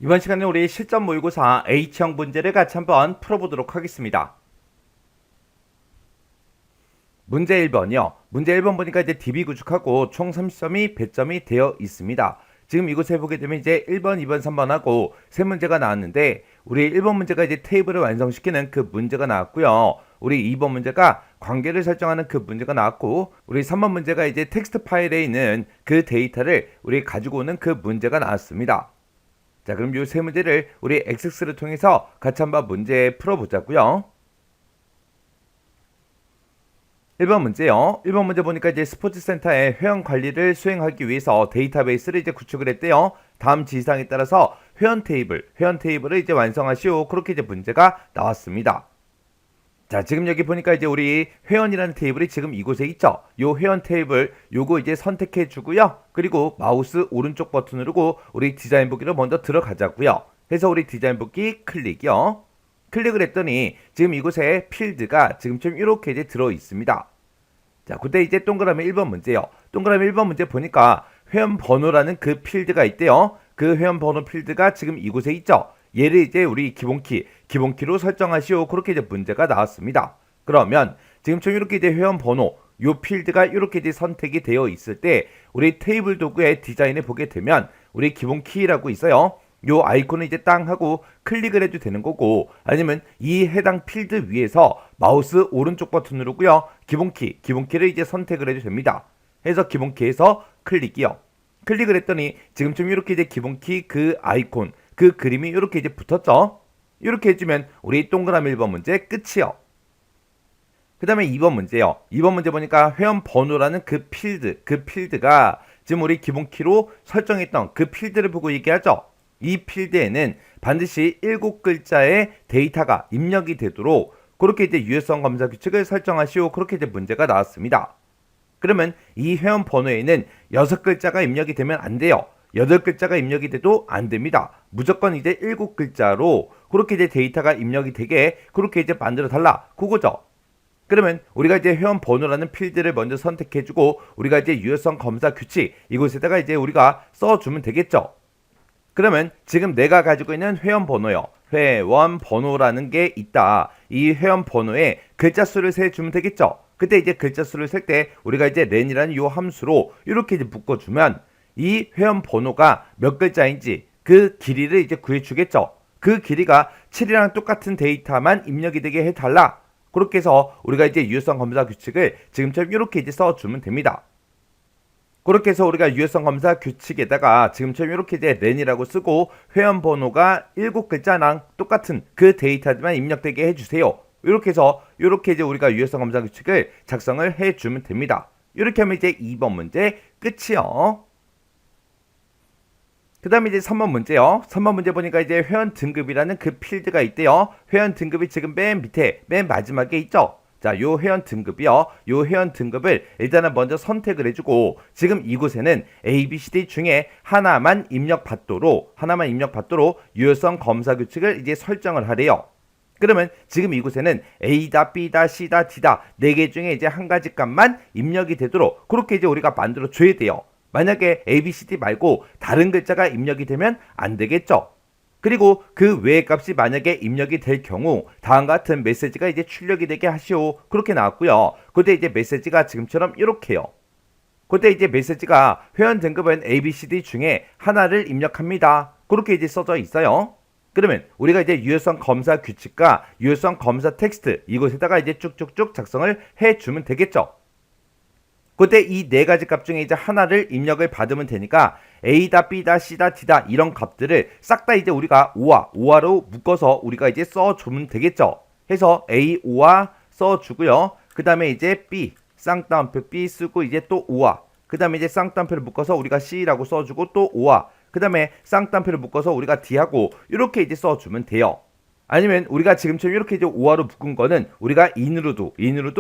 이번 시간에 우리 실전 모의고사 H형 문제를 같이 한번 풀어보도록 하겠습니다. 문제 1번이요. 문제 1번 보니까 이제 DB 구축하고 총 30점이 배점이 되어 있습니다. 지금 이곳에 보게 되면 이제 1번, 2번, 3번 하고 세 문제가 나왔는데 우리 1번 문제가 이제 테이블을 완성시키는 그 문제가 나왔고요. 우리 2번 문제가 관계를 설정하는 그 문제가 나왔고 우리 3번 문제가 이제 텍스트 파일에 있는 그 데이터를 우리 가지고 오는 그 문제가 나왔습니다. 자, 그럼 이 세 문제를 우리 엑세스를 통해서 같이 한번 문제 풀어보자고요. 1번 문제요. 1번 문제 보니까 이제 스포츠센터의 회원 관리를 수행하기 위해서 데이터베이스를 이제 구축을 했대요. 다음 지시사항에 따라서 회원 테이블을 이제 완성하시오. 그렇게 이제 문제가 나왔습니다. 자, 지금 여기 보니까 이제 우리 회원이라는 테이블이 지금 이곳에 있죠. 요 회원 테이블 요거 이제 선택해 주고요. 그리고 마우스 오른쪽 버튼 누르고 우리 디자인 보기로 먼저 들어가자고요. 해서 우리 디자인 보기 클릭이요. 클릭을 했더니 지금 이곳에 필드가 지금쯤 이렇게 이제 들어 있습니다. 자, 그때 이제 동그라미 1번 문제요. 동그라미 1번 문제 보니까 회원 번호라는 그 필드가 있대요. 그 회원 번호 필드가 지금 이곳에 있죠. 얘를 이제 우리 기본키로 설정하시오. 그렇게 이제 문제가 나왔습니다. 그러면 지금처럼 이렇게 이제 회원 번호, 요 필드가 이렇게 이제 선택이 되어 있을 때 우리 테이블 도구의 디자인을 보게 되면 우리 기본키라고 있어요. 요 아이콘을 이제 땅 하고 클릭을 해도 되는 거고 아니면 이 해당 필드 위에서 마우스 오른쪽 버튼 누르고요. 기본키를 이제 선택을 해도 됩니다. 해서 기본키에서 클릭이요. 클릭을 했더니 지금쯤 이렇게 이제 기본키 그 아이콘 그 그림이 이렇게 이제 붙었죠. 이렇게 해주면 우리 동그라미 1번 문제 끝이요. 그 다음에 2번 문제요. 2번 문제 보니까 회원 번호라는 그 필드가 지금 우리 기본키로 설정했던 그 필드를 보고 얘기하죠. 이 필드에는 반드시 7글자의 데이터가 입력이 되도록 그렇게 이제 유효성 검사 규칙을 설정하시오. 그렇게 이제 문제가 나왔습니다. 그러면 이 회원 번호에는 6글자가 입력이 되면 안 돼요. 8글자가 입력이 돼도 안 됩니다. 무조건 이제 7글자로 그렇게 이제 데이터가 입력이 되게 그렇게 이제 만들어 달라. 그거죠. 그러면 우리가 이제 회원 번호라는 필드를 먼저 선택해주고 우리가 이제 유효성 검사 규칙 이곳에다가 이제 우리가 써주면 되겠죠. 그러면 지금 내가 가지고 있는 회원 번호요. 회원 번호라는 게 있다. 이 회원 번호에 글자 수를 세주면 되겠죠. 그때 이제 글자 수를 셀 때 우리가 이제 len이라는 요 함수로 이렇게 이제 묶어주면 이 회원 번호가 몇 글자인지 그 길이를 이제 구해주겠죠. 그 길이가 7이랑 똑같은 데이터만 입력이 되게 해달라. 그렇게 해서 우리가 이제 유효성 검사 규칙을 지금처럼 이렇게 이제 써주면 됩니다. 그렇게 해서 우리가 유효성 검사 규칙에다가 지금처럼 이렇게 이제 len이라고 쓰고 회원 번호가 7글자랑 똑같은 그 데이터만 입력되게 해주세요. 이렇게 해서 이렇게 이제 우리가 유효성 검사 규칙을 작성을 해주면 됩니다. 이렇게 하면 이제 2번 문제 끝이요. 그 다음에 이제 3번 문제요. 3번 문제 보니까 이제 회원 등급이라는 그 필드가 있대요. 회원 등급이 지금 맨 밑에, 맨 마지막에 있죠. 자, 요 회원 등급이요. 요 회원 등급을 일단은 먼저 선택을 해주고 지금 이곳에는 A, B, C, D 중에 하나만 입력받도록 유효성 검사 규칙을 이제 설정을 하래요. 그러면 지금 이곳에는 A다, B다, C다, D다 4개 중에 이제 한 가지 값만 입력이 되도록 그렇게 이제 우리가 만들어 줘야 돼요. 만약에 A, B, C, D 말고 다른 글자가 입력이 되면 안 되겠죠. 그리고 그 외의 값이 만약에 입력이 될 경우 다음과 같은 메시지가 이제 출력이 되게 하시오. 그렇게 나왔고요. 그때 이제 메시지가 지금처럼 이렇게요. 그때 이제 메시지가 회원 등급은 A, B, C, D 중에 하나를 입력합니다. 그렇게 이제 써져 있어요. 그러면 우리가 이제 유효성 검사 규칙과 유효성 검사 텍스트 이곳에다가 이제 쭉쭉쭉 작성을 해주면 되겠죠. 그때 이 4가지 값 중에 이제 하나를 입력을 받으면 되니까 A다, B다, C다, D다 이런 값들을 싹 다 이제 우리가 오화로 묶어서 우리가 이제 써주면 되겠죠. 해서 A, 오화 써주고요. 그 다음에 이제 B, 쌍따옴표 B 쓰고 이제 또 오화. 그 다음에 이제 쌍따옴표를 묶어서 우리가 C라고 써주고 또 오화. 그 다음에 쌍따옴표를 묶어서 우리가 D하고 이렇게 이제 써주면 돼요. 아니면 우리가 지금처럼 이렇게 이제 오화로 묶은 거는 우리가 인으로도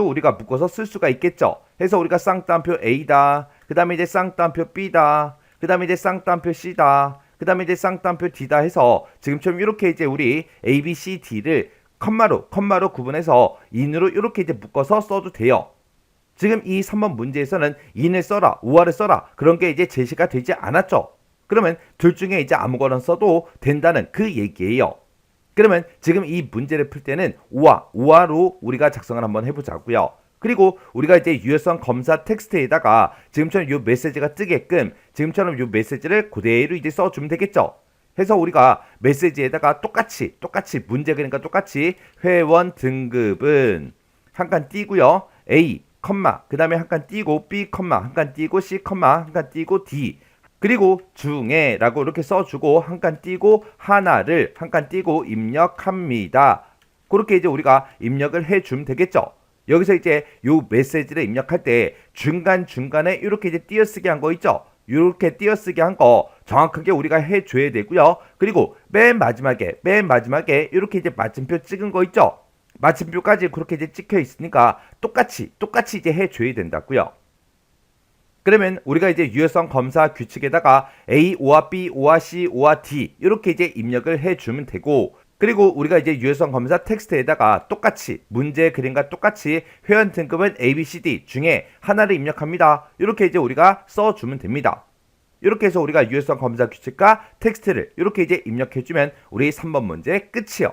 우리가 묶어서 쓸 수가 있겠죠. 해서 우리가 쌍따옴표 A다. 그 다음에 이제 쌍따옴표 B다. 그 다음에 이제 쌍따옴표 C다. 그 다음에 이제 쌍따옴표 D다 해서 지금처럼 이렇게 이제 우리 A, B, C, D를 컴마로 구분해서 인으로 이렇게 이제 묶어서 써도 돼요. 지금 이 3번 문제에서는 인을 써라, 오화를 써라 그런 게 이제 제시가 되지 않았죠. 그러면 둘 중에 이제 아무거나 써도 된다는 그 얘기예요. 그러면 지금 이 문제를 풀 때는 오화로 우리가 작성을 한번 해보자고요. 그리고 우리가 이제 유효성 검사 텍스트에다가 지금처럼 이 메시지가 뜨게끔 지금처럼 이 메시지를 그대로 이제 써주면 되겠죠. 해서 우리가 메시지에다가 똑같이 문제 그러니까 똑같이 회원 등급은 한 칸 띄고요. A, 그 다음에 한 칸 띄고 B, 한 칸 띄고 C, 한 칸 띄고 D 그리고 중에 라고 이렇게 써주고 한 칸 띄고 하나를 한 칸 띄고 입력합니다. 그렇게 이제 우리가 입력을 해주면 되겠죠. 여기서 이제 요 메시지를 입력할 때 중간중간에 이렇게 이제 띄어쓰기 한 거 있죠. 이렇게 띄어쓰기 한 거 정확하게 우리가 해줘야 되고요. 그리고 맨 마지막에 이렇게 이제 마침표 찍은 거 있죠. 마침표까지 그렇게 이제 찍혀 있으니까 똑같이 이제 해줘야 된다고요. 그러면 우리가 이제 유효성 검사 규칙에다가 A, O와 B, O와 C, O와 D 이렇게 이제 입력을 해주면 되고 그리고 우리가 이제 유효성 검사 텍스트에다가 똑같이 문제 그림과 똑같이 회원 등급은 ABCD 중에 하나를 입력합니다. 이렇게 이제 우리가 써주면 됩니다. 이렇게 해서 우리가 유효성 검사 규칙과 텍스트를 이렇게 이제 입력해주면 우리 3번 문제 끝이요.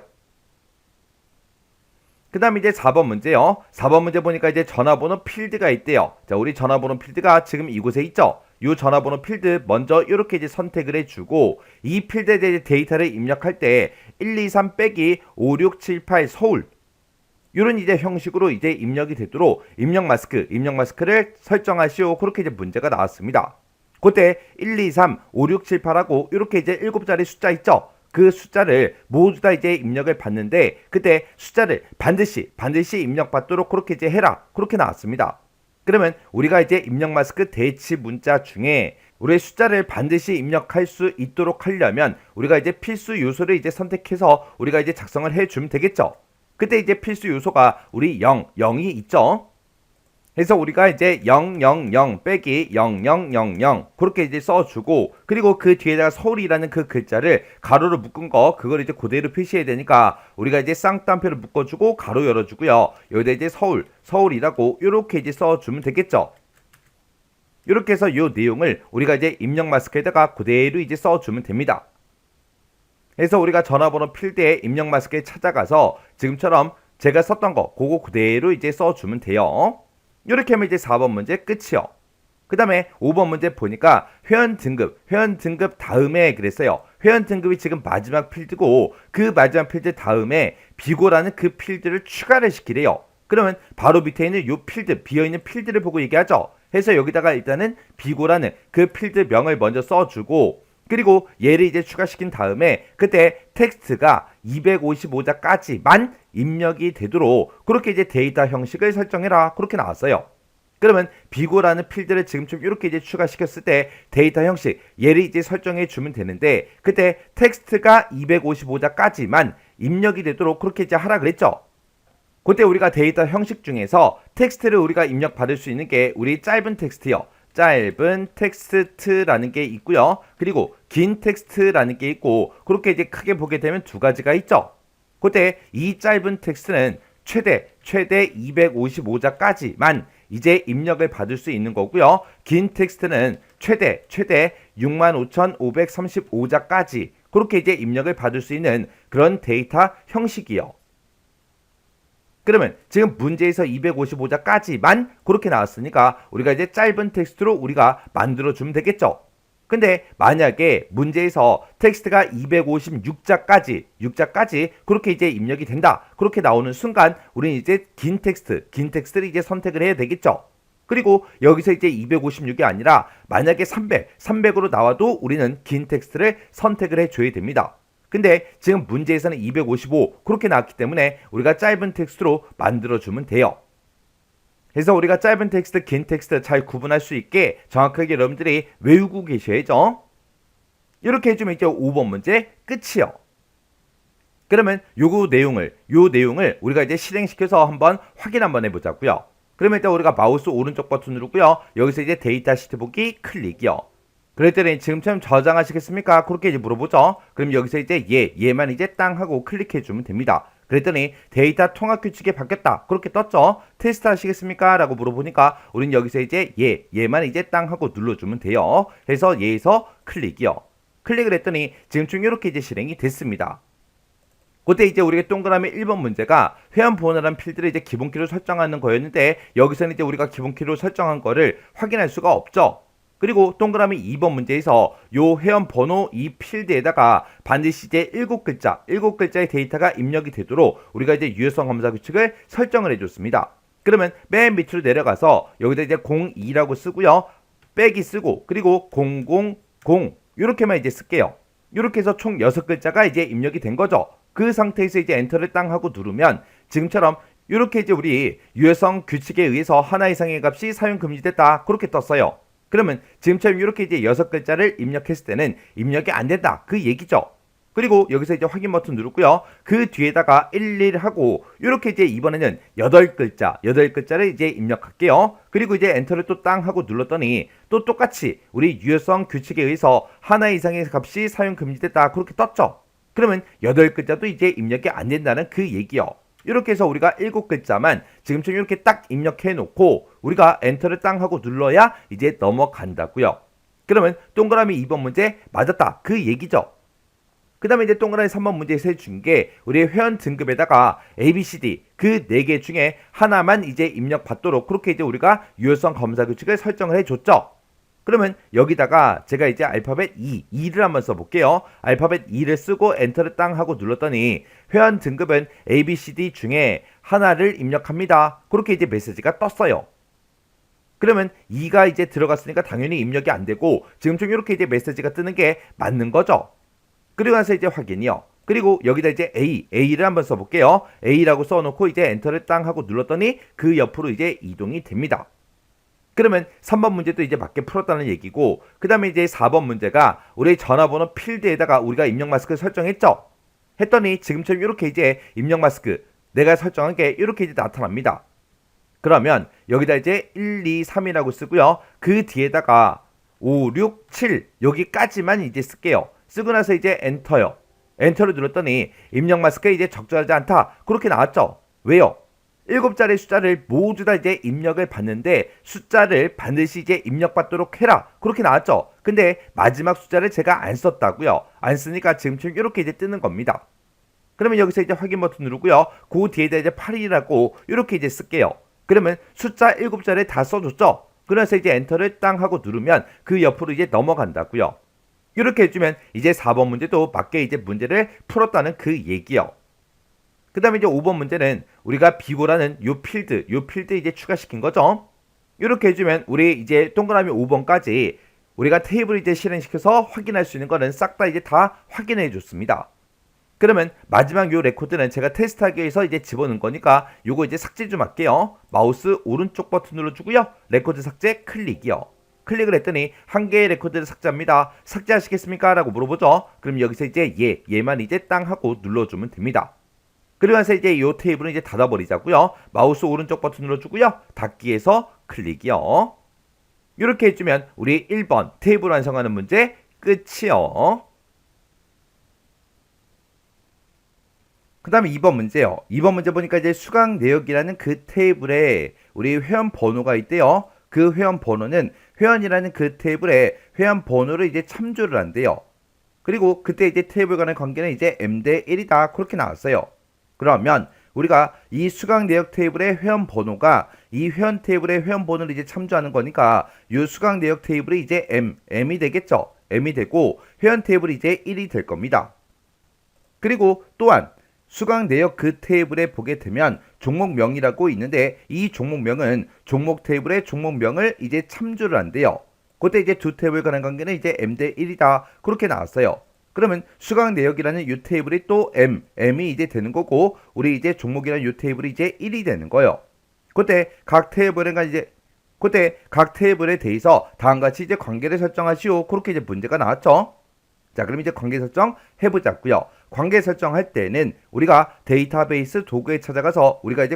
그 다음에 이제 4번 문제요. 4번 문제 보니까 이제 전화번호 필드가 있대요. 자, 우리 전화번호 필드가 지금 이곳에 있죠. 이 전화번호 필드 먼저 이렇게 이제 선택을 해주고 이 필드에 대해 데이터를 입력할 때 123 빼기 5678 서울 이런 이제 형식으로 이제 입력이 되도록 입력 마스크를 설정하시오. 그렇게 이제 문제가 나왔습니다. 그때 123 5678하고 이렇게 이제 7자리 숫자 있죠. 그 숫자를 모두 다 이제 입력을 받는데 그때 숫자를 반드시 입력받도록 그렇게 이제 해라. 그렇게 나왔습니다. 그러면 우리가 이제 입력 마스크 대치 문자 중에 우리의 숫자를 반드시 입력할 수 있도록 하려면 우리가 이제 필수 요소를 이제 선택해서 우리가 이제 작성을 해주면 되겠죠. 그때 이제 필수 요소가 우리 0이 있죠. 그래서 우리가 이제 000 빼기 0000 그렇게 이제 써주고 그리고 그 뒤에다가 서울이라는 그 글자를 가로로 묶은 거 그걸 이제 그대로 표시해야 되니까 우리가 이제 쌍따옴표를 묶어주고 가로 열어주고요. 여기다 이제 서울이라고 이렇게 이제 써주면 되겠죠. 이렇게 해서 이 내용을 우리가 이제 입력 마스크에다가 그대로 이제 써주면 됩니다. 그래서 우리가 전화번호 필드에 입력 마스크에 찾아가서 지금처럼 제가 썼던 거 그거 그대로 이제 써주면 돼요. 이렇게 하면 이제 4번 문제 끝이요. 그 다음에 5번 문제 보니까 회원 등급 다음에 그랬어요. 회원 등급이 지금 마지막 필드고 그 마지막 필드 다음에 비고라는 그 필드를 추가를 시키래요. 그러면 바로 밑에 있는 요 필드, 비어있는 필드를 보고 얘기하죠. 해서 여기다가 일단은 비고라는 그 필드 명을 먼저 써주고 그리고 얘를 이제 추가시킨 다음에 그때 텍스트가 255자까지만 입력이 되도록 그렇게 이제 데이터 형식을 설정해라. 그렇게 나왔어요. 그러면 비고라는 필드를 지금쯤 이렇게 이제 추가시켰을 때 데이터 형식 얘를 이제 설정해 주면 되는데 그때 텍스트가 255자까지만 입력이 되도록 그렇게 이제 하라 그랬죠. 그때 우리가 데이터 형식 중에서 텍스트를 우리가 입력 받을 수 있는 게 우리 짧은 텍스트요. 짧은 텍스트라는 게 있고요. 그리고 긴 텍스트라는 게 있고 그렇게 이제 크게 보게 되면 두 가지가 있죠. 그때 이 짧은 텍스트는 최대 255자까지만 이제 입력을 받을 수 있는 거고요. 긴 텍스트는 최대 65,535자까지 그렇게 이제 입력을 받을 수 있는 그런 데이터 형식이요. 그러면 지금 문제에서 255자까지만 그렇게 나왔으니까 우리가 이제 짧은 텍스트로 우리가 만들어주면 되겠죠. 근데 만약에 문제에서 텍스트가 256자까지 그렇게 이제 입력이 된다. 그렇게 나오는 순간 우리는 이제 긴 텍스트를 이제 선택을 해야 되겠죠. 그리고 여기서 이제 256이 아니라 만약에 300으로 나와도 우리는 긴 텍스트를 선택을 해줘야 됩니다. 근데 지금 문제에서는 255 그렇게 나왔기 때문에 우리가 짧은 텍스트로 만들어주면 돼요. 그래서 우리가 짧은 텍스트, 긴 텍스트 잘 구분할 수 있게 정확하게 여러분들이 외우고 계셔야죠. 이렇게 해주면 이제 5번 문제 끝이요. 그러면 요 내용을 우리가 이제 실행시켜서 한번 확인 한번 해보자고요. 그러면 일단 우리가 마우스 오른쪽 버튼 누르고요. 여기서 이제 데이터 시트 보기 클릭이요. 그랬더니 지금처럼 저장하시겠습니까? 그렇게 이제 물어보죠. 그럼 여기서 이제 얘만 이제 땅 하고 클릭해주면 됩니다. 그랬더니 데이터 통합 규칙이 바뀌었다. 그렇게 떴죠. 테스트 하시겠습니까? 라고 물어보니까 우린 여기서 이제 얘만 이제 땅 하고 눌러주면 돼요. 그래서 얘에서 클릭이요. 클릭을 했더니 지금쯤 이렇게 이제 실행이 됐습니다. 그때 이제 우리가 동그라미 1번 문제가 회원 번호라는 필드를 이제 기본키로 설정하는 거였는데 여기서는 이제 우리가 기본키로 설정한 거를 확인할 수가 없죠. 그리고 동그라미 2번 문제에서 요 회원 번호 이 필드에다가 반드시 이제 7글자의 데이터가 입력이 되도록 우리가 이제 유효성 검사 규칙을 설정을 해줬습니다. 그러면 맨 밑으로 내려가서 여기다 이제 02라고 쓰고요. 빼기 쓰고 그리고 000 이렇게만 이제 쓸게요. 이렇게 해서 총 6글자가 이제 입력이 된 거죠. 그 상태에서 이제 엔터를 땅 하고 누르면 지금처럼 이렇게 이제 우리 유효성 규칙에 의해서 하나 이상의 값이 사용 금지됐다. 그렇게 떴어요. 그러면 지금처럼 이렇게 이제 6글자를 입력했을 때는 입력이 안 된다. 그 얘기죠. 그리고 여기서 이제 확인 버튼 누르고요. 그 뒤에다가 11하고 이렇게 이제 이번에는 8글자를 이제 입력할게요. 그리고 이제 엔터를 또 땅 하고 눌렀더니 또 똑같이 우리 유효성 규칙에 의해서 하나 이상의 값이 사용 금지됐다. 그렇게 떴죠. 그러면 8글자도 이제 입력이 안 된다는 그 얘기요. 이렇게 해서 우리가 7글자만 지금처럼 이렇게 딱 입력해 놓고 우리가 엔터를 땅 하고 눌러야 이제 넘어간다고요. 그러면 동그라미 2번 문제 맞았다. 그 얘기죠. 그 다음에 이제 동그라미 3번 문제에서 해준 게 우리 회원 등급에다가 ABCD 그 4개 중에 하나만 이제 입력받도록 그렇게 이제 우리가 유효성 검사 규칙을 설정을 해줬죠. 그러면 여기다가 제가 이제 알파벳 2를 한번 써볼게요. 알파벳 2를 쓰고 엔터를 땅 하고 눌렀더니 회원 등급은 ABCD 중에 하나를 입력합니다. 그렇게 이제 메시지가 떴어요. 그러면 2가 이제 들어갔으니까 당연히 입력이 안 되고 지금 좀 이렇게 이제 메시지가 뜨는 게 맞는 거죠. 그리고 나서 이제 확인이요. 그리고 여기다 이제 A를 한번 써볼게요. A라고 써놓고 이제 엔터를 땅 하고 눌렀더니 그 옆으로 이제 이동이 됩니다. 그러면 3번 문제도 이제 맞게 풀었다는 얘기고 그 다음에 이제 4번 문제가 우리 전화번호 필드에다가 우리가 입력 마스크를 설정했죠. 했더니 지금처럼 이렇게 이제 입력 마스크 내가 설정한 게 이렇게 이제 나타납니다. 그러면 여기다 이제 1, 2, 3이라고 쓰고요. 그 뒤에다가 5, 6, 7 여기까지만 이제 쓸게요. 쓰고 나서 이제 엔터요. 엔터를 눌렀더니 입력 마스크에 이제 적절하지 않다. 그렇게 나왔죠. 왜요? 7자리 숫자를 모두 다 이제 입력을 받는데 숫자를 반드시 이제 입력받도록 해라. 그렇게 나왔죠. 근데 마지막 숫자를 제가 안 썼다고요. 안 쓰니까 지금처럼 이렇게 이제 뜨는 겁니다. 그러면 여기서 이제 확인 버튼 누르고요. 그 뒤에다 이제 8이라고 이렇게 이제 쓸게요. 그러면 숫자 7자리를 다 써줬죠. 그래서 이제 엔터를 땅 하고 누르면 그 옆으로 이제 넘어간다고요. 이렇게 해주면 이제 4번 문제도 맞게 이제 문제를 풀었다는 그 얘기요. 그 다음에 이제 5번 문제는 우리가 비고라는 요 필드 이제 추가시킨 거죠. 이렇게 해주면 우리 이제 동그라미 5번까지 우리가 테이블을 이제 실행시켜서 확인할 수 있는 거는 싹 다 이제 다 확인해 줬습니다. 그러면 마지막 요 레코드는 제가 테스트하기 위해서 이제 집어넣은 거니까 요거 이제 삭제 좀 할게요. 마우스 오른쪽 버튼 눌러주고요. 레코드 삭제 클릭이요. 클릭을 했더니 한 개의 레코드를 삭제합니다. 삭제하시겠습니까? 라고 물어보죠. 그럼 여기서 이제 얘만 이제 땅 하고 눌러주면 됩니다. 그리고 나서 이제 이 테이블은 이제 닫아버리자고요. 마우스 오른쪽 버튼 눌러주고요. 닫기에서 클릭이요. 이렇게 해주면 우리 1번 테이블 완성하는 문제 끝이요. 그 다음에 2번 문제요. 2번 문제 보니까 이제 수강 내역이라는 그 테이블에 우리 회원 번호가 있대요. 그 회원 번호는 회원이라는 그 테이블에 회원 번호를 이제 참조를 한대요. 그리고 그때 이제 테이블 간의 관계는 이제 m 대 1이다. 그렇게 나왔어요. 그러면 우리가 이 수강 내역 테이블의 회원 번호가 이 회원 테이블의 회원 번호를 이제 참조하는 거니까 이 수강 내역 테이블이 이제 m이 되겠죠. m이 되고 회원 테이블이 이제 1이 될 겁니다. 그리고 또한 수강 내역 그 테이블에 보게 되면 종목명이라고 있는데 이 종목명은 종목 테이블의 종목명을 이제 참조를 한대요. 그때 이제 두 테이블 간의 관계는 이제 m 대 1이다. 그렇게 나왔어요. 그러면 수강 내역이라는 이 테이블이 또 m이 이제 되는 거고 우리 이제 종목이라는 이 테이블이 이제 1이 되는 거예요. 그때 각 테이블에 대해서 다음과 같이 이제 관계를 설정하시오. 그렇게 이제 문제가 나왔죠. 자, 그럼 이제 관계 설정 해보자고요. 관계 설정할 때는 우리가 데이터베이스 도구에 찾아가서 우리가 이제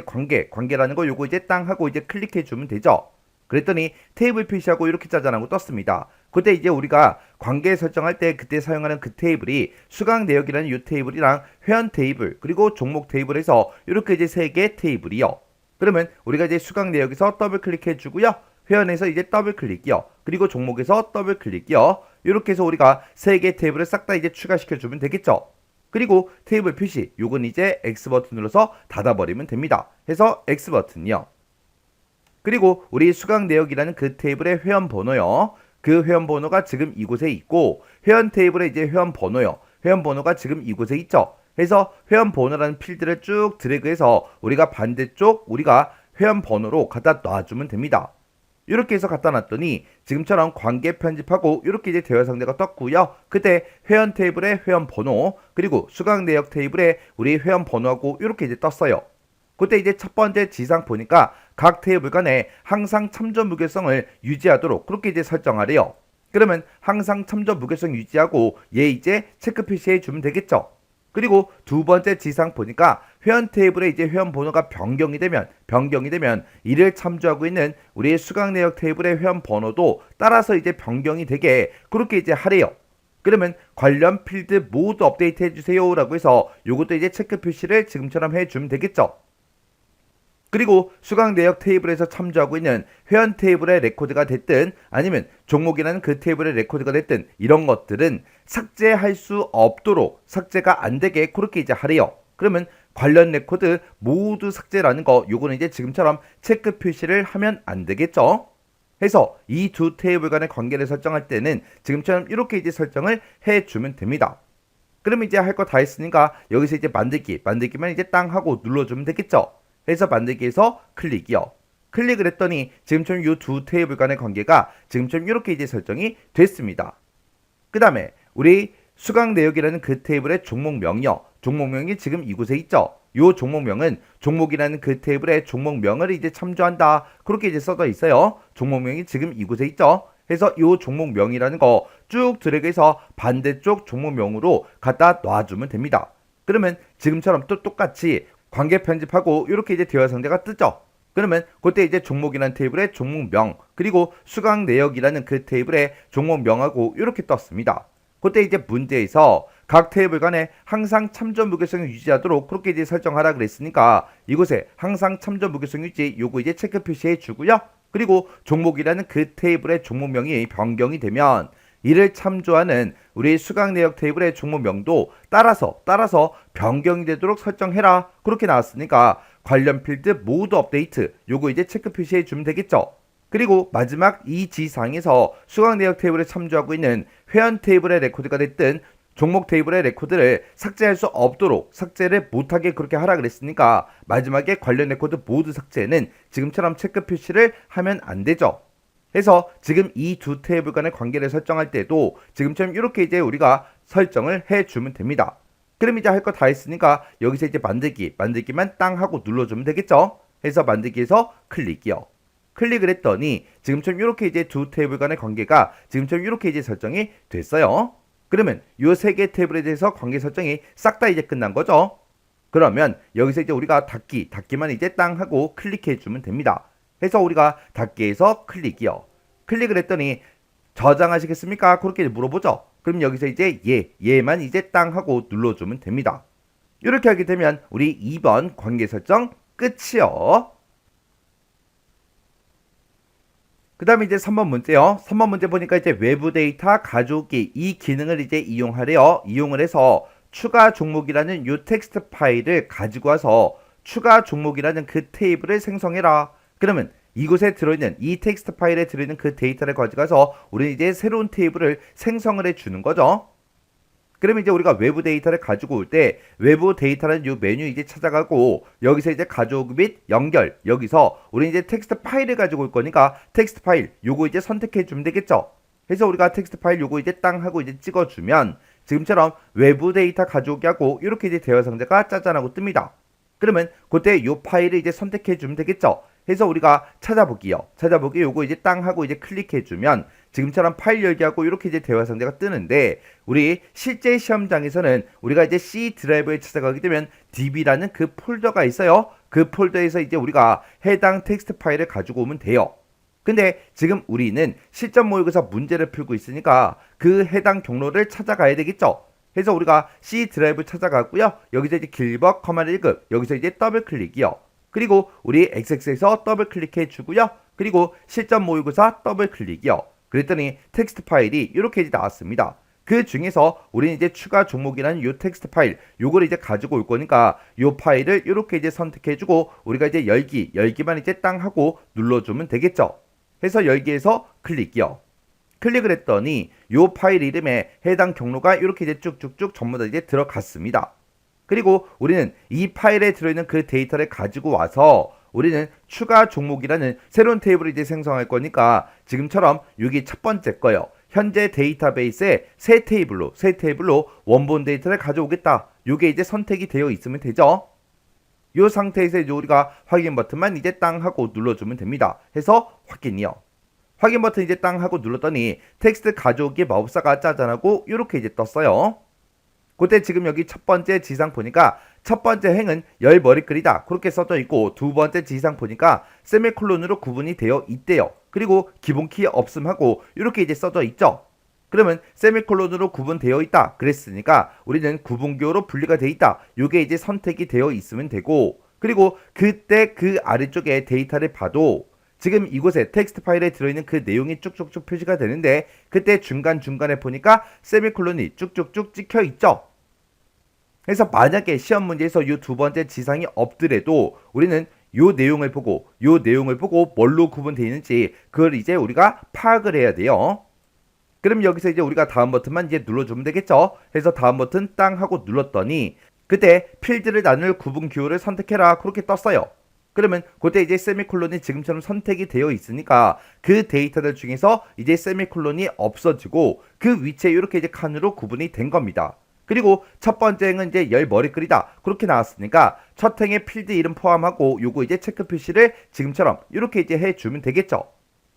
관계라는 거 요거 이제 땅 하고 이제 클릭해 주면 되죠. 그랬더니 테이블 표시하고 이렇게 짜잔하고 떴습니다. 그때 이제 우리가 관계 설정할 때 그때 사용하는 그 테이블이 수강 내역이라는 이 테이블이랑 회원 테이블 그리고 종목 테이블에서 이렇게 이제 세 개 테이블이요. 그러면 우리가 이제 수강 내역에서 더블 클릭해 주고요. 회원에서 이제 더블 클릭이요. 그리고 종목에서 더블 클릭이요. 이렇게 해서 우리가 3개 테이블을 싹 다 이제 추가시켜 주면 되겠죠. 그리고 테이블 표시 요건 이제 X 버튼 눌러서 닫아버리면 됩니다. 해서 X 버튼이요. 그리고 우리 수강 내역이라는 그 테이블의 회원 번호요. 그 회원 번호가 지금 이곳에 있고 회원 테이블에 이제 회원 번호요. 회원 번호가 지금 이곳에 있죠. 해서 회원 번호라는 필드를 쭉 드래그해서 우리가 반대쪽 우리가 회원 번호로 갖다 놔주면 됩니다. 이렇게 해서 갖다 놨더니 지금처럼 관계 편집하고 이렇게 이제 대화 상대가 떴고요. 그때 회원 테이블의 회원 번호 그리고 수강 내역 테이블에 우리 회원 번호하고 이렇게 이제 떴어요. 그때 이제 첫 번째 지상 보니까 각 테이블 간에 항상 참조 무결성을 유지하도록 그렇게 이제 설정하래요. 그러면 항상 참조 무결성 유지하고 얘 이제 체크 표시해 주면 되겠죠. 그리고 두 번째 지상 보니까 회원 테이블에 이제 회원 번호가 변경이 되면 이를 참조하고 있는 우리의 수강 내역 테이블의 회원 번호도 따라서 이제 변경이 되게 그렇게 이제 하래요. 그러면 관련 필드 모두 업데이트 해주세요 라고 해서 요것도 이제 체크 표시를 지금처럼 해주면 되겠죠. 그리고 수강 내역 테이블에서 참조하고 있는 회원 테이블의 레코드가 됐든 아니면 종목이라는 그 테이블의 레코드가 됐든 이런 것들은 삭제할 수 없도록 삭제가 안 되게 그렇게 이제 하래요. 그러면 관련 레코드 모두 삭제라는 거 요거는 이제 지금처럼 체크 표시를 하면 안 되겠죠. 해서 이 두 테이블 간의 관계를 설정할 때는 지금처럼 이렇게 이제 설정을 해주면 됩니다. 그럼 이제 할 거 다 했으니까 여기서 이제 만들기만 이제 땅 하고 눌러주면 되겠죠. 해서 만들기에서 클릭이요. 클릭을 했더니 지금처럼 이 두 테이블 간의 관계가 지금처럼 이렇게 이제 설정이 됐습니다. 그 다음에 우리 수강 내역이라는 그 테이블의 종목명이요. 종목명이 지금 이곳에 있죠. 이 종목명은 종목이라는 그 테이블의 종목명을 이제 참조한다. 그렇게 이제 써져 있어요. 종목명이 지금 이곳에 있죠. 해서 이 종목명이라는 거 쭉 드래그해서 반대쪽 종목명으로 갖다 놔주면 됩니다. 그러면 지금처럼 또 똑같이 관계 편집하고 이렇게 이제 대화 상대가 뜨죠. 그러면 그때 이제 종목이라는 테이블의 종목명 그리고 수강 내역이라는 그 테이블의 종목명하고 이렇게 떴습니다. 그때 이제 문제에서 각 테이블 간에 항상 참조 무결성을 유지하도록 그렇게 이제 설정하라 그랬으니까 이곳에 항상 참조 무결성 유지 요거 이제 체크 표시해 주고요. 그리고 종목이라는 그 테이블의 종목명이 변경이 되면 이를 참조하는 우리 수강 내역 테이블의 종목명도 따라서 변경이 되도록 설정해라. 그렇게 나왔으니까 관련 필드 모두 업데이트 요거 이제 체크 표시해 주면 되겠죠. 그리고 마지막 이 지상에서 수강 내역 테이블에 참조하고 있는 회원 테이블의 레코드가 됐든 종목 테이블의 레코드를 삭제할 수 없도록 삭제를 못하게 그렇게 하라 그랬으니까 마지막에 관련 레코드 모두 삭제는 지금처럼 체크 표시를 하면 안 되죠. 해서 지금 이 두 테이블 간의 관계를 설정할 때도 지금처럼 이렇게 이제 우리가 설정을 해주면 됩니다. 그럼 이제 할 거 다 했으니까 여기서 이제 만들기만 땅 하고 눌러주면 되겠죠. 해서 만들기에서 클릭이요. 클릭을 했더니 지금처럼 이렇게 이제 두 테이블 간의 관계가 지금처럼 이렇게 이제 설정이 됐어요. 그러면 이 세 개 테이블에 대해서 관계 설정이 싹 다 이제 끝난 거죠. 그러면 여기서 이제 우리가 닫기만 이제 땅 하고 클릭해 주면 됩니다. 해서 우리가 닫기에서 클릭이요. 클릭을 했더니 저장하시겠습니까? 그렇게 물어보죠. 그럼 여기서 이제 얘만 이제 땅 하고 눌러주면 됩니다. 이렇게 하게 되면 우리 2번 관계 설정 끝이요. 그 다음에 이제 3번 문제요. 3번 문제 보니까 이제 외부 데이터 가져오기 이 기능을 이제 이용하래요. 이용을 해서 추가 종목이라는 이 텍스트 파일을 가지고 와서 추가 종목이라는 그 테이블을 생성해라. 그러면 이곳에 들어있는 이 텍스트 파일에 들어있는 그 데이터를 가져가서 우리는 이제 새로운 테이블을 생성을 해주는 거죠. 그러면 이제 우리가 외부 데이터를 가지고 올 때 외부 데이터라는 이 메뉴 이제 찾아가고 여기서 이제 가져오기 및 연결 여기서 우리는 이제 텍스트 파일을 가지고 올 거니까 텍스트 파일 요거 이제 선택해 주면 되겠죠. 그래서 우리가 텍스트 파일 요거 이제 땅 하고 이제 찍어주면 지금처럼 외부 데이터 가져오기 하고 이렇게 이제 대화 상자가 짜잔하고 뜹니다. 그러면 그때 이 파일을 이제 선택해 주면 되겠죠. 해서 우리가 찾아보기요. 찾아보기 요거 이제 땅 하고 이제 클릭해 주면 지금처럼 파일 열기하고 이렇게 이제 대화 상자가 뜨는데 우리 실제 시험장에서는 우리가 이제 C 드라이브에 찾아가게 되면 DB라는 그 폴더가 있어요. 그 폴더에서 이제 우리가 해당 텍스트 파일을 가지고 오면 돼요. 근데 지금 우리는 실전 모의고사 문제를 풀고 있으니까 그 해당 경로를 찾아가야 되겠죠. 해서 우리가 C 드라이브 찾아가고요. 여기서 이제 길버 커맨드 1급 여기서 이제 더블 클릭이요. 그리고 우리 XX에서 더블 클릭해 주고요. 그리고 실전 모의고사 더블 클릭이요. 그랬더니 텍스트 파일이 이렇게 이제 나왔습니다. 그 중에서 우리는 이제 추가 종목이라는 요 텍스트 파일 요걸 이제 가지고 올 거니까 요 파일을 이렇게 이제 선택해주고 우리가 이제 열기만 이제 땅 하고 눌러주면 되겠죠. 해서 열기에서 클릭이요. 클릭을 했더니 요 파일 이름에 해당 경로가 이렇게 이제 쭉쭉쭉 전부 다 이제 들어갔습니다. 그리고 우리는 이 파일에 들어있는 그 데이터를 가지고 와서 우리는 추가 종목이라는 새로운 테이블을 이제 생성할 거니까 지금처럼 여기 첫 번째 거요. 현재 데이터베이스에 새 테이블로 원본 데이터를 가져오겠다. 요게 이제 선택이 되어 있으면 되죠. 요 상태에서 이제 우리가 확인 버튼만 이제 땅 하고 눌러주면 됩니다. 해서 확인이요. 확인 버튼 이제 땅 하고 눌렀더니 텍스트 가져오기 마법사가 짜잔하고 이렇게 이제 떴어요. 그때 지금 여기 첫 번째 지상 보니까 첫 번째 행은 열 머리글이다 그렇게 써져 있고 두 번째 지상 보니까 세미콜론으로 구분이 되어 있대요. 그리고 기본 키 없음하고 이렇게 이제 써져 있죠. 그러면 세미콜론으로 구분되어 있다 그랬으니까 우리는 구분기호로 분리가 되어 있다. 요게 이제 선택이 되어 있으면 되고 그리고 그때 그 아래쪽에 데이터를 봐도 지금 이곳에 텍스트 파일에 들어있는 그 내용이 쭉쭉쭉 표시가 되는데 그때 중간중간에 보니까 세미콜론이 쭉쭉쭉 찍혀 있죠. 그래서 만약에 시험 문제에서 이 두 번째 지상이 없더라도 우리는 요 내용을 보고 뭘로 구분되어 있는지 그걸 이제 우리가 파악을 해야 돼요. 그럼 여기서 이제 우리가 다음 버튼만 이제 눌러주면 되겠죠. 그래서 다음 버튼 땅 하고 눌렀더니 그때 필드를 나눌 구분 기호를 선택해라 그렇게 떴어요. 그러면 그때 이제 세미콜론이 지금처럼 선택이 되어 있으니까 그 데이터들 중에서 이제 세미콜론이 없어지고 그 위치에 이렇게 이제 칸으로 구분이 된 겁니다. 그리고 첫 번째 행은 이제 열 머리글이다 그렇게 나왔으니까 첫 행의 필드 이름 포함하고 요거 이제 체크 표시를 지금처럼 이렇게 이제 해주면 되겠죠.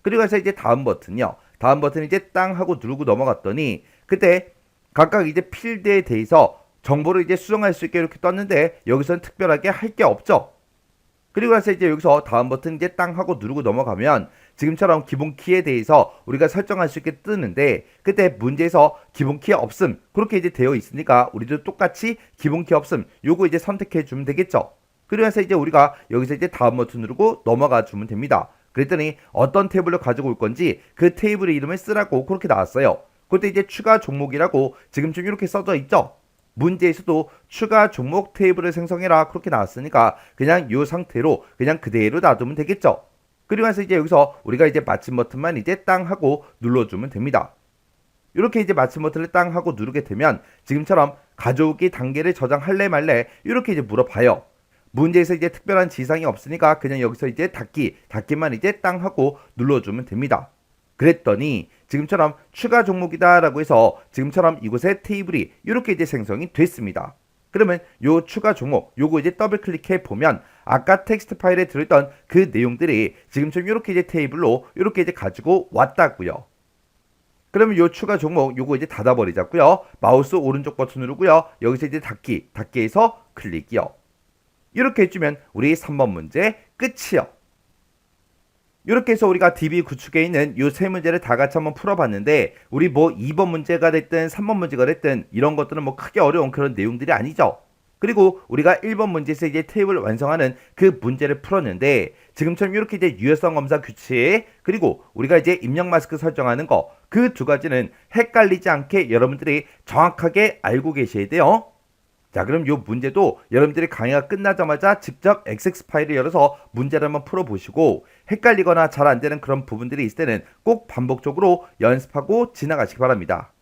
그리고 해서 이제 다음 버튼이요. 다음 버튼 이제 땅 하고 누르고 넘어갔더니 그때 각각 이제 필드에 대해서 정보를 이제 수정할 수 있게 이렇게 떴는데 여기서는 특별하게 할 게 없죠. 그리고 나서 이제 여기서 다음 버튼 이제 땅 하고 누르고 넘어가면 지금처럼 기본 키에 대해서 우리가 설정할 수 있게 뜨는데 그때 문제에서 기본 키 없음 그렇게 이제 되어 있으니까 우리도 똑같이 기본 키 없음 요거 이제 선택해 주면 되겠죠. 그리고 나서 이제 우리가 여기서 이제 다음 버튼 누르고 넘어가 주면 됩니다. 그랬더니 어떤 테이블을 가지고 올 건지 그 테이블의 이름을 쓰라고 그렇게 나왔어요. 그때 이제 추가 종목이라고 지금쯤 이렇게 써져 있죠. 문제에서도 추가 종목 테이블을 생성해라 그렇게 나왔으니까 그냥 이 상태로 그냥 그대로 놔두면 되겠죠. 그리고 나서 이제 여기서 우리가 이제 마침 버튼만 이제 땅 하고 눌러주면 됩니다. 이렇게 이제 마침 버튼을 땅 하고 누르게 되면 지금처럼 가져오기 단계를 저장할래 말래 이렇게 이제 물어봐요. 문제에서 이제 특별한 지상이 없으니까 그냥 여기서 이제 닫기만 이제 땅 하고 눌러주면 됩니다. 그랬더니 지금처럼 추가 종목이다 라고 해서 지금처럼 이곳에 테이블이 이렇게 이제 생성이 됐습니다. 그러면 요 추가 종목 요거 이제 더블 클릭해 보면 아까 텍스트 파일에 들어있던 그 내용들이 지금처럼 이렇게 이제 테이블로 이렇게 이제 가지고 왔다고요. 그러면 요 추가 종목 요거 이제 닫아버리자고요. 마우스 오른쪽 버튼 누르고요. 여기서 이제 닫기에서 클릭이요. 이렇게 해주면 우리 3번 문제 끝이요. 이렇게 해서 우리가 DB 구축에 있는 이 세 문제를 다 같이 한번 풀어봤는데 우리 뭐 2번 문제가 됐든 3번 문제가 됐든 이런 것들은 뭐 크게 어려운 그런 내용들이 아니죠. 그리고 우리가 1번 문제에서 이제 테이블을 완성하는 그 문제를 풀었는데 지금처럼 이렇게 이제 유효성 검사 규칙 그리고 우리가 이제 입력 마스크 설정하는 거 그 두 가지는 헷갈리지 않게 여러분들이 정확하게 알고 계셔야 돼요. 자, 그럼 이 문제도 여러분들이 강의가 끝나자마자 직접 XX 파일을 열어서 문제를 한번 풀어보시고 헷갈리거나 잘 안되는 그런 부분들이 있을 때는 꼭 반복적으로 연습하고 지나가시기 바랍니다.